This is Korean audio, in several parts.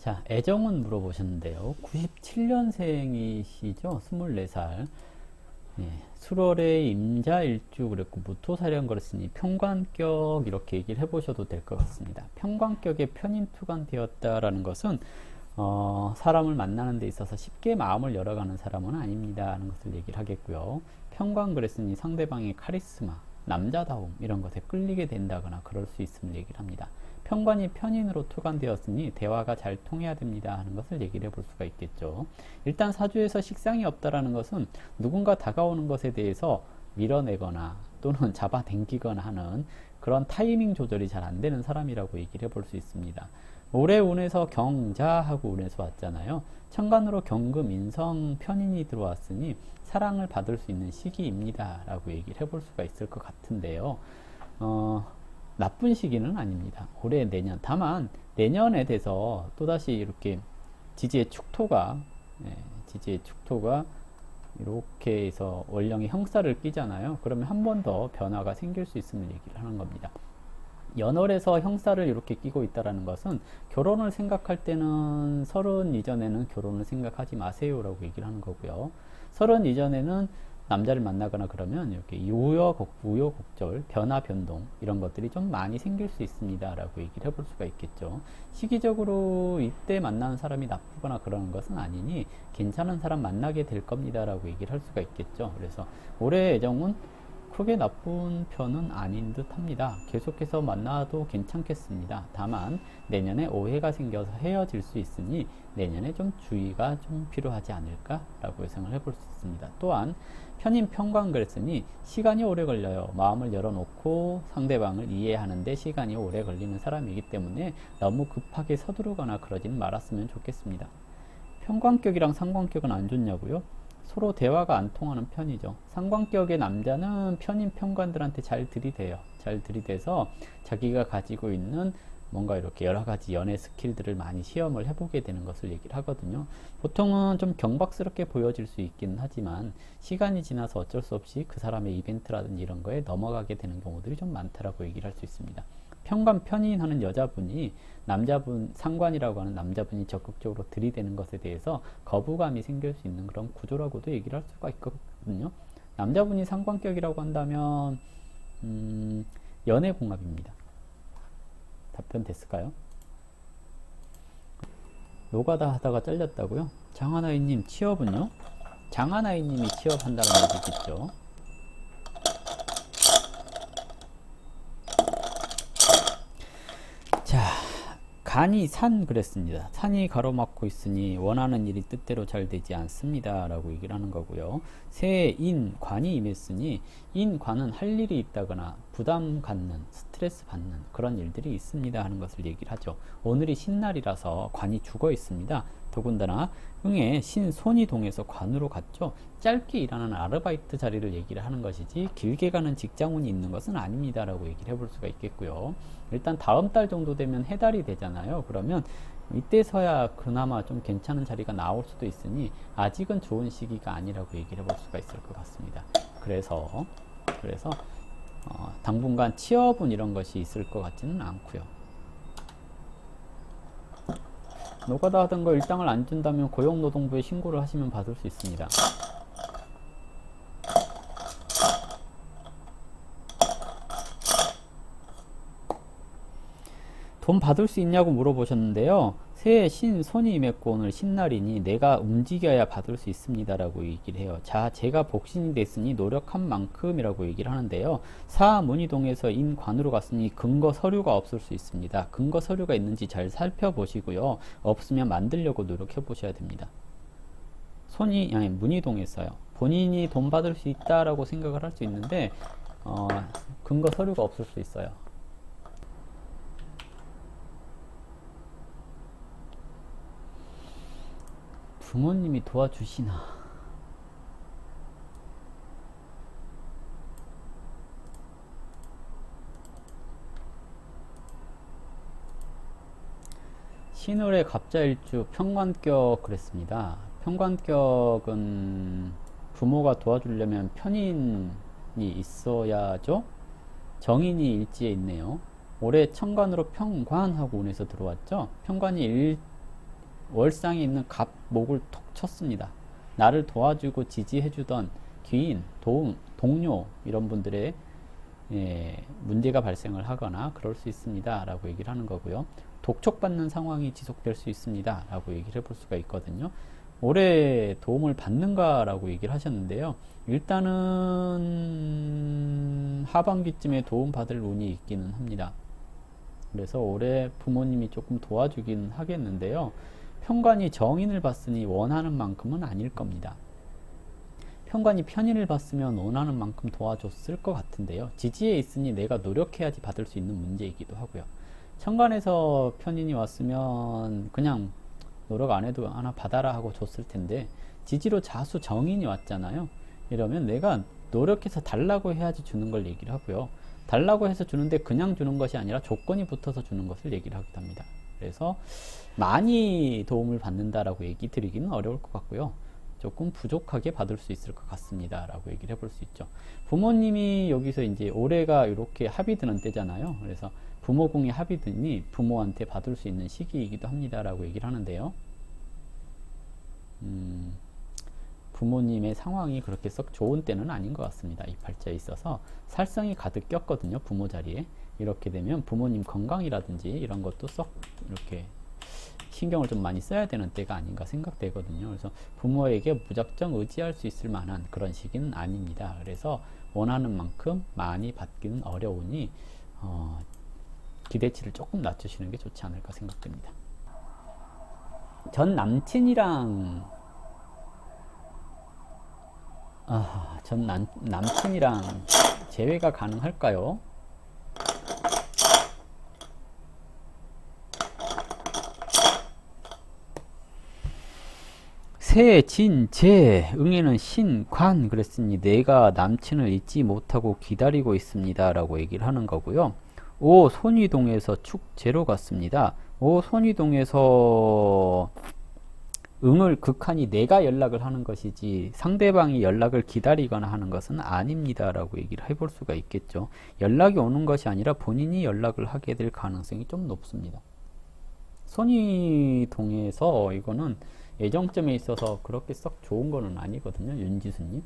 자, 애정은 물어보셨는데요. 97년생이시죠? 24살. 예, 수월의 임자일주 그랬고 무토사령 그랬으니 평관격 이렇게 얘기를 해보셔도 될 것 같습니다. 평관격에 편인투관되었다라는 것은 사람을 만나는 데 있어서 쉽게 마음을 열어가는 사람은 아닙니다 하는 것을 얘기를 하겠고요. 평관 그랬으니 상대방의 카리스마, 남자다움 이런 것에 끌리게 된다거나 그럴 수 있음을 얘기를 합니다. 평관이 편인으로 투관되었으니 대화가 잘 통해야 됩니다 하는 것을 얘기를 해볼 수가 있겠죠. 일단 사주에서 식상이 없다라는 것은 누군가 다가오는 것에 대해서 밀어내거나 또는 잡아당기거나 하는 그런 타이밍 조절이 잘 안 되는 사람이라고 얘기를 해볼 수 있습니다. 올해 운에서 경자하고 운에서 왔잖아요. 천간으로 경금, 인성, 편인이 들어왔으니 사랑을 받을 수 있는 시기입니다 라고 얘기를 해볼 수가 있을 것 같은데요. 나쁜 시기는 아닙니다. 올해 내년. 다만 내년에 돼서 또다시 이렇게 지지의 축토가 이렇게 해서 월령이 형사를 끼잖아요. 그러면 한 번 더 변화가 생길 수 있음을 얘기를 하는 겁니다. 연월에서 형사를 이렇게 끼고 있다는 것은 결혼을 생각할 때는 30 이전에는 결혼을 생각하지 마세요 라고 얘기를 하는 거고요. 30 이전에는 남자를 만나거나 그러면 이렇게 우여곡절, 변화, 변동 이런 것들이 좀 많이 생길 수 있습니다 라고 얘기를 해볼 수가 있겠죠. 시기적으로 이때 만나는 사람이 나쁘거나 그러는 것은 아니니 괜찮은 사람 만나게 될 겁니다 라고 얘기를 할 수가 있겠죠. 그래서 올해 애정은 크게 나쁜 편은 아닌 듯 합니다. 계속해서 만나도 괜찮겠습니다. 다만 내년에 오해가 생겨서 헤어질 수 있으니 내년에 좀 주의가 좀 필요하지 않을까 라고 예상을 해볼 수 있습니다. 또한 편인 평관 그랬으니 시간이 오래 걸려요. 마음을 열어놓고 상대방을 이해하는데 시간이 오래 걸리는 사람이기 때문에 너무 급하게 서두르거나 그러지는 말았으면 좋겠습니다. 평관격이랑 상관격은 안 좋냐고요? 서로 대화가 안 통하는 편이죠. 상관격의 남자는 편인 평관들한테 잘 들이대요. 잘 들이대서 자기가 가지고 있는 뭔가 이렇게 여러 가지 연애 스킬들을 많이 시험을 해보게 되는 것을 얘기를 하거든요. 보통은 좀 경박스럽게 보여질 수 있긴 하지만 시간이 지나서 어쩔 수 없이 그 사람의 이벤트라든지 이런 거에 넘어가게 되는 경우들이 좀 많다라고 얘기를 할 수 있습니다. 평관 편인하는 여자분이 남자분 상관이라고 하는 남자분이 적극적으로 들이대는 것에 대해서 거부감이 생길 수 있는 그런 구조라고도 얘기를 할 수가 있거든요. 남자분이 상관격이라고 한다면 연애공합입니다. 답변 됐을까요? 노가다 하다가 잘렸다고요? 장하나이님 취업은요? 장하나이님이 취업한다는 얘기겠죠. 자, 간이 산 그랬습니다. 산이 가로막고 있으니 원하는 일이 뜻대로 잘 되지 않습니다 라고 얘기를 하는 거고요. 새해 인, 관이 임했으니 인관은 할 일이 있다거나 부담 갖는, 스트레스 받는 그런 일들이 있습니다 하는 것을 얘기를 하죠. 오늘이 신날이라서 관이 죽어 있습니다. 더군다나 흥에 신손이 동해서 관으로 갔죠. 짧게 일하는 아르바이트 자리를 얘기를 하는 것이지 길게 가는 직장운이 있는 것은 아닙니다 라고 얘기를 해볼 수가 있겠고요. 일단 다음 달 정도 되면 해달이 되잖아요. 그러면 이때서야 그나마 좀 괜찮은 자리가 나올 수도 있으니 아직은 좋은 시기가 아니라고 얘기를 해볼 수가 있을 것 같습니다. 그래서 당분간 취업은 이런 것이 있을 것 같지는 않고요. 노가다 하던 거 일당을 안 준다면 고용노동부에 신고를 하시면 받을 수 있습니다. 돈 받을 수 있냐고 물어보셨는데요. 새해 신손이 임했고 오늘 신날이니 내가 움직여야 받을 수 있습니다 라고 얘기를 해요. 자, 제가 복신이 됐으니 노력한 만큼이라고 얘기를 하는데요. 사문이동에서 인관으로 갔으니 근거 서류가 없을 수 있습니다. 근거 서류가 있는지 잘 살펴보시고요. 없으면 만들려고 노력해 보셔야 됩니다. 문이동했어요. 본인이 돈 받을 수 있다라고 생각을 할 수 있는데 근거 서류가 없을 수 있어요. 부모님이 도와주시나. 신월의 갑자일주 평관격 그랬습니다. 평관격은 부모가 도와주려면 편인이 있어야죠. 정인이 일지에 있네요. 올해 천간으로 평관하고 운에서 들어왔죠. 평관이 월상에 있는 갑, 목을 톡 쳤습니다. 나를 도와주고 지지해주던 귀인, 동료 이런 분들의 문제가 발생을 하거나 그럴 수 있습니다 라고 얘기를 하는 거고요. 독촉받는 상황이 지속될 수 있습니다 라고 얘기를 해볼 수가 있거든요. 올해 도움을 받는가 라고 얘기를 하셨는데요. 일단은 하반기쯤에 도움 받을 운이 있기는 합니다. 그래서 올해 부모님이 조금 도와주긴 하겠는데요. 편관이 정인을 봤으니 원하는 만큼은 아닐 겁니다. 편관이 편인을 봤으면 원하는 만큼 도와줬을 것 같은데요. 지지에 있으니 내가 노력해야지 받을 수 있는 문제이기도 하고요. 천간에서 편인이 왔으면 그냥 노력 안 해도 하나 받아라 하고 줬을 텐데, 지지로 자수 정인이 왔잖아요. 이러면 내가 노력해서 달라고 해야지 주는 걸 얘기를 하고요. 달라고 해서 주는데 그냥 주는 것이 아니라 조건이 붙어서 주는 것을 얘기를 하기도 합니다. 그래서 많이 도움을 받는다라고 얘기 드리기는 어려울 것 같고요. 조금 부족하게 받을 수 있을 것 같습니다 라고 얘기를 해볼 수 있죠. 부모님이 여기서 이제 올해가 이렇게 합이 드는 때잖아요. 그래서 부모궁이 합이 드니 부모한테 받을 수 있는 시기이기도 합니다 라고 얘기를 하는데요. 부모님의 상황이 그렇게 썩 좋은 때는 아닌 것 같습니다. 이 팔자에 있어서 살성이 가득 꼈거든요. 부모 자리에. 이렇게 되면 부모님 건강이라든지 이런 것도 썩 이렇게 신경을 좀 많이 써야 되는 때가 아닌가 생각되거든요. 그래서 부모에게 무작정 의지할 수 있을 만한 그런 시기는 아닙니다. 그래서 원하는 만큼 많이 받기는 어려우니 기대치를 조금 낮추시는 게 좋지 않을까 생각됩니다. 전 남친이랑 남친이랑 재회가 가능할까요? 세, 진, 재, 응에는 신, 관 그랬으니 내가 남친을 잊지 못하고 기다리고 있습니다 라고 얘기를 하는 거고요. 오, 손이동에서 축, 재로 갔습니다. 오, 손이동에서 응을 극한히 내가 연락을 하는 것이지 상대방이 연락을 기다리거나 하는 것은 아닙니다 라고 얘기를 해볼 수가 있겠죠. 연락이 오는 것이 아니라 본인이 연락을 하게 될 가능성이 좀 높습니다. 손이동에서 이거는 애정점에 있어서 그렇게 썩 좋은 거는 아니거든요. 윤지수님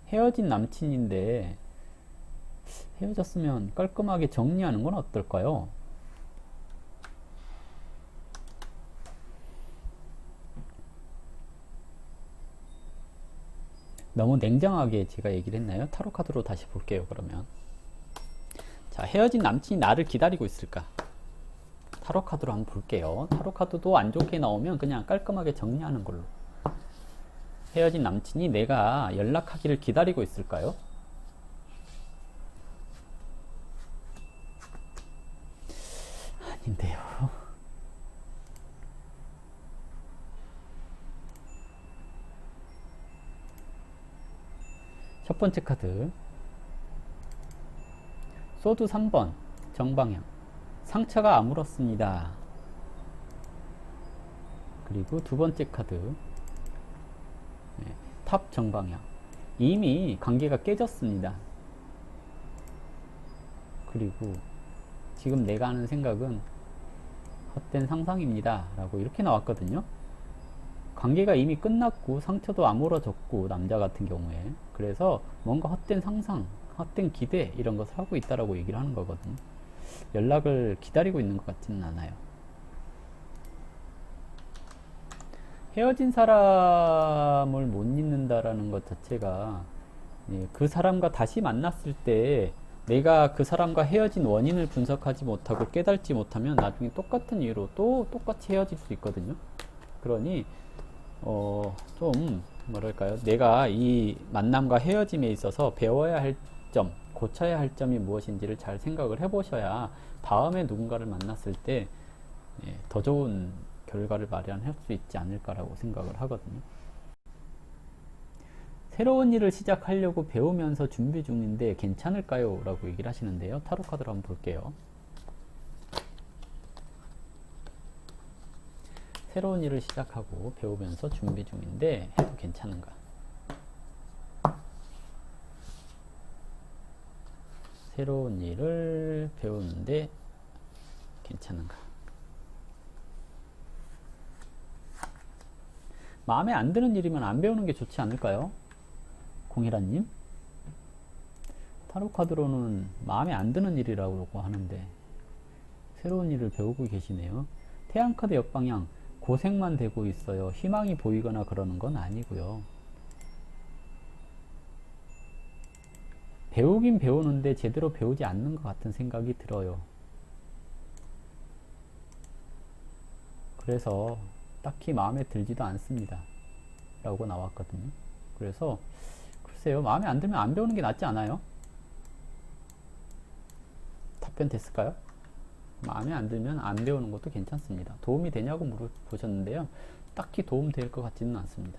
헤어진 남친인데 헤어졌으면 깔끔하게 정리하는 건 어떨까요? 너무 냉정하게 제가 얘기를 했나요? 타로 카드로 다시 볼게요. 그러면 자, 헤어진 남친이 나를 기다리고 있을까? 타로 카드로 한번 볼게요. 타로 카드도 안 좋게 나오면 그냥 깔끔하게 정리하는 걸로. 헤어진 남친이 내가 연락하기를 기다리고 있을까요? 아닌데요. 첫 번째 카드 소드 3번 정방향 상처가 아물었습니다. 그리고 두 번째 카드 탑 정방향 이미 관계가 깨졌습니다. 그리고 지금 내가 하는 생각은 헛된 상상입니다 라고 이렇게 나왔거든요. 관계가 이미 끝났고 상처도 아물어졌고 남자 같은 경우에 그래서 뭔가 헛된 상상, 헛된 기대 이런 것을 하고 있다라고 얘기를 하는 거거든요. 연락을 기다리고 있는 것 같지는 않아요. 헤어진 사람을 못 잊는다라는 것 자체가 그 사람과 다시 만났을 때 내가 그 사람과 헤어진 원인을 분석하지 못하고 깨닫지 못하면 나중에 똑같은 이유로 또 똑같이 헤어질 수 있거든요. 그러니 좀 뭐랄까요, 내가 이 만남과 헤어짐에 있어서 배워야 할 점, 고쳐야 할 점이 무엇인지를 잘 생각을 해보셔야 다음에 누군가를 만났을 때 더 좋은 결과를 마련할 수 있지 않을까라고 생각을 하거든요. 새로운 일을 시작하려고 배우면서 준비 중인데 괜찮을까요? 라고 얘기를 하시는데요. 타로 카드로 한번 볼게요. 새로운 일을 시작하고 배우면서 준비 중인데 해도 괜찮은가? 새로운 일을 배우는데 괜찮은가? 마음에 안 드는 일이면 안 배우는 게 좋지 않을까요? 공희라님? 타로 카드로는 마음에 안 드는 일이라고 하는데 새로운 일을 배우고 계시네요. 태양 카드 역방향, 고생만 되고 있어요. 희망이 보이거나 그러는 건 아니고요. 배우긴 배우는데 제대로 배우지 않는 것 같은 생각이 들어요. 그래서 딱히 마음에 들지도 않습니다. 라고 나왔거든요. 그래서 글쎄요, 마음에 안 들면 안 배우는 게 낫지 않아요? 답변 됐을까요? 마음에 안 들면 안 배우는 것도 괜찮습니다. 도움이 되냐고 물어보셨는데요. 딱히 도움 될 것 같지는 않습니다.